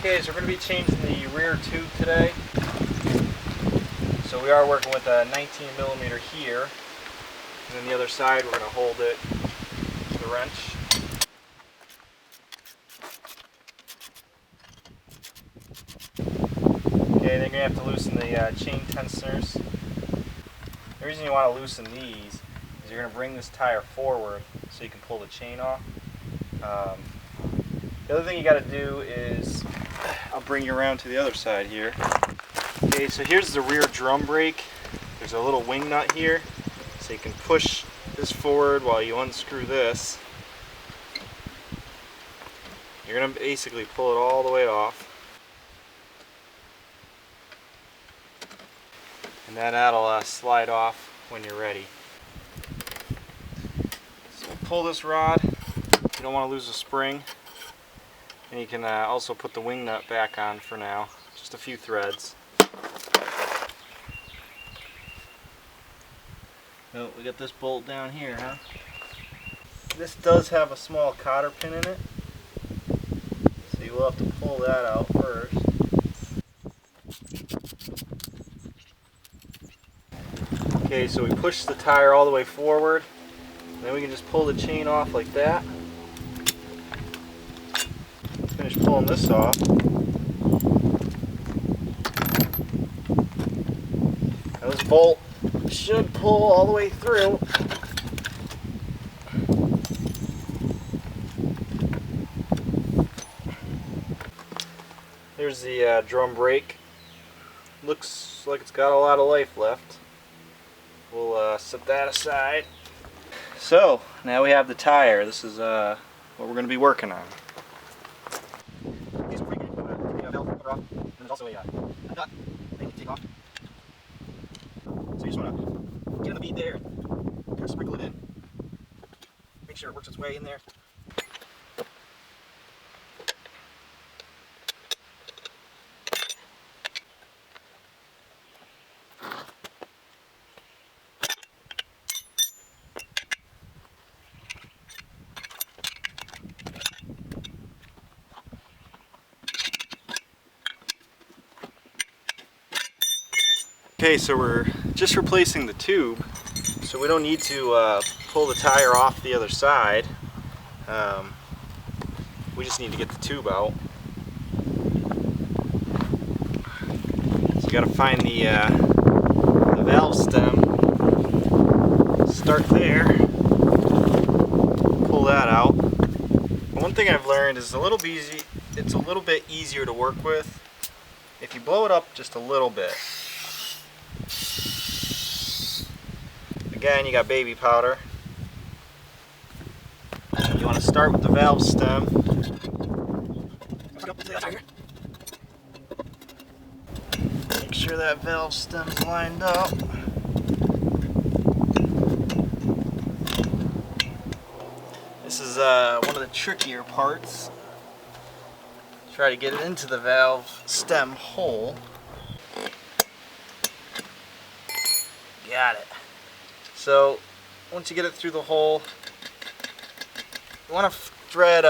Okay, so we're going to be changing the rear tube today. So we are working with a 19mm here, and then the other side we're going to hold it with the wrench. Okay, then you're going to have to loosen the chain tensioners. The reason you want to loosen these is you're going to bring this tire forward so you can pull the chain off. The other thing you got to do is, I'll bring you around to the other side here. Okay, so here's the rear drum brake. There's a little wing nut here, so you can push this forward while you unscrew this. You're going to basically pull it all the way off. And then that'll slide off when you're ready. So we'll pull this rod. You don't want to lose the spring. And you can also put the wing nut back on for now. Just a few threads. Oh, we got this bolt down here, huh? This does have a small cotter pin in it, so you will have to pull that out first. Okay, so we push the tire all the way forward, and then we can just pull the chain off like that. Finish pulling this off. Now this bolt should pull all the way through. There's the drum brake. Looks like it's got a lot of life left. We'll set that aside. So now we have the tire. This is what we're going to be working on. And there's also a nut thing to take off. So you just want to get in the bead there, kind of sprinkle it in, make sure it works its way in there. Okay, so we're just replacing the tube, so we don't need to pull the tire off the other side. We just need to get the tube out. So you got to find the valve stem, start there, pull that out. One thing I've learned is it's a little bit easier to work with if you blow it up just a little bit. Again, you got baby powder. You want to start with the valve stem. Make sure that valve stem's lined up. This is one of the trickier parts. Try to get it into the valve stem hole. Got it. So once you get it through the hole, you want to thread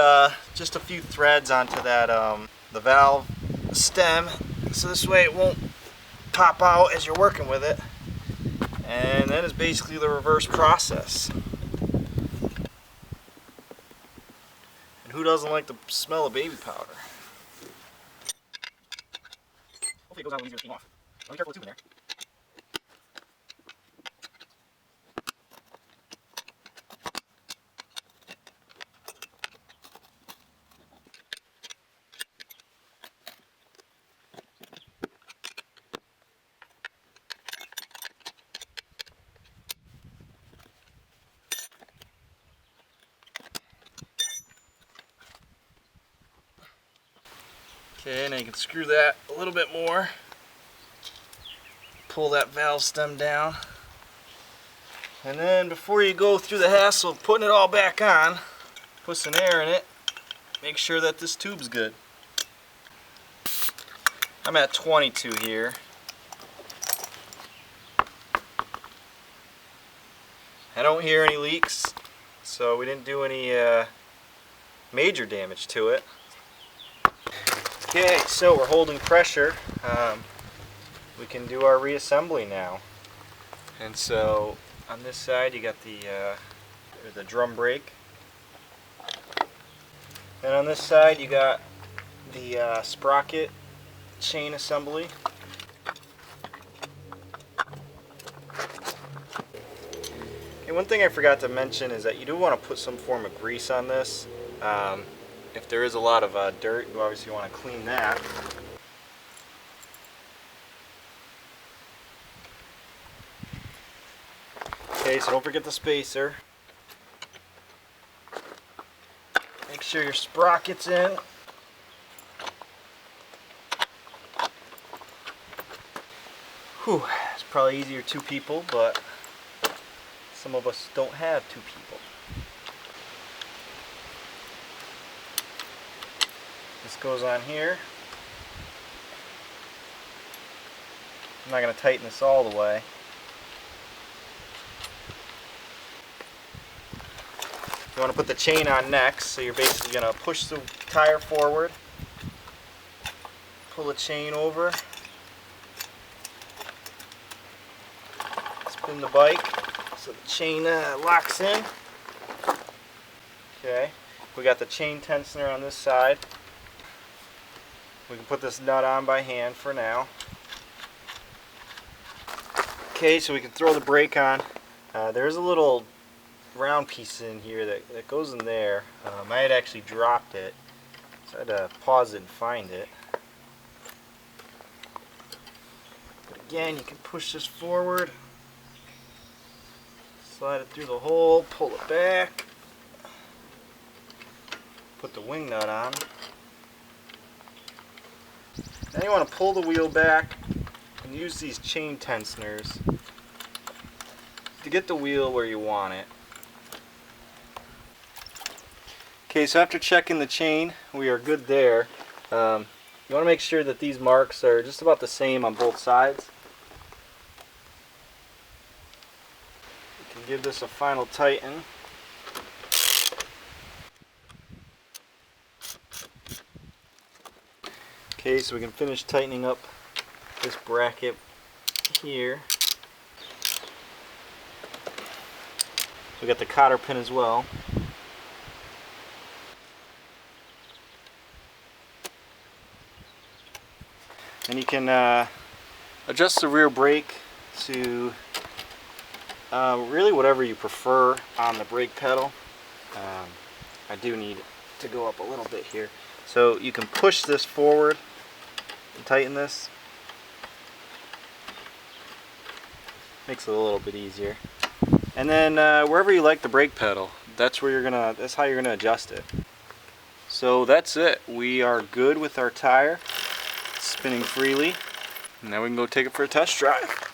just a few threads onto that the valve stem, so this way it won't pop out as you're working with it. And then it's basically the reverse process. And who doesn't like the smell of baby powder? Hopefully it goes out easier to clean off. Be careful with the tube in there. Okay, now you can screw that a little bit more. Pull that valve stem down. And then before you go through the hassle of putting it all back on, put some air in it. Make sure that this tube's good. I'm at 22 here. I don't hear any leaks, so we didn't do any major damage to it. Okay, so we're holding pressure. We can do our reassembly now. And so on this side you got the drum brake, and on this side you got the sprocket chain assembly. And one thing I forgot to mention is that you do want to put some form of grease on this. If there is a lot of dirt, you obviously want to clean that. Okay, so don't forget the spacer. Make sure your sprocket's in. Whew, it's probably easier 2 people, but some of us don't have 2 people. This goes on here. I'm not going to tighten this all the way. You want to put the chain on next, so you're basically going to push the tire forward, pull the chain over, spin the bike so the chain locks in. Okay, we got the chain tensioner on this side. We can put this nut on by hand for now. Okay, so we can throw the brake on. There's a little round piece in here that goes in there. I had actually dropped it, so I had to pause it and find it. But again, you can push this forward, slide it through the hole, pull it back, put the wing nut on. Then you want to pull the wheel back and use these chain tensioners to get the wheel where you want it. Okay, so after checking the chain, we are good there. You want to make sure that these marks are just about the same on both sides. You can give this a final tighten. Okay, so we can finish tightening up this bracket here. We got the cotter pin as well. And you can adjust the rear brake to really whatever you prefer on the brake pedal. I do need to go up a little bit here. So you can push this forward and tighten this. Makes it a little bit easier. And then wherever you like the brake pedal, that's how you're gonna adjust it. So that's it. We are good with our tire. It's spinning freely. Now we can go take it for a test drive.